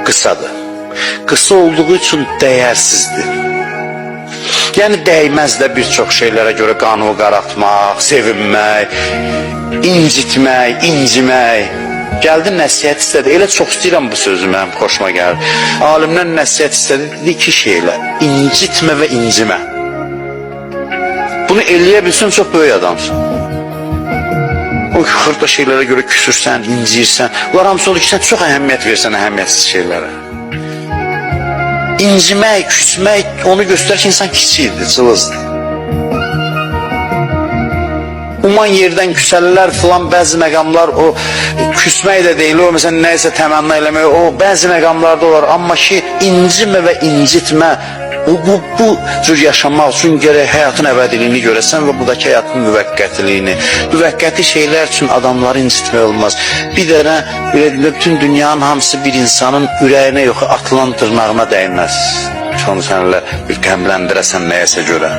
qısadır. Qısa olduğu üçün dəyərsizdir. Yəni dəyməz də bir çox şeylərə görə qanı qaraltmaq, sevinmək, incitmək, incimək. Gəldi nəsihət istədi. Elə çox istəyirəm bu sözü, mənim xoşuma gəlir. Alimdən nəsihət istədi, dedi iki şeylə: incitmə və incimə. Bunu eləyə bilsən çox böyük adamsın. O xırda şeylərə görə küsürsən, incirsən. Bunlar hamısı olur ki, sən çox əhəmiyyət versən əhəmiyyətsiz şeylərə. İncimək, küsmək onu göstərir ki, insan kiçikdir, cılızdır. Uman yerdən küsəllər filan, bəzi məqamlar o küsmək də deyil, o məsələn nəyəsə təmənna eləmək, o bəzi məqamlarda olar. Amma ki, incimə və incitmə, bu cür yaşamaq üçün gərək həyatın əbədiliyini görəsən və buradakı həyatın müvəqqətiliyini. Müvəqqəti şeylər üçün adamları incitmək olmaz. Bir dənə bütün dünyanın hamısı bir insanın ürəyinə yox, atılan dırnağına dəyməz. Onu sənlə bir qəmləndirəsən nəyəsə görə.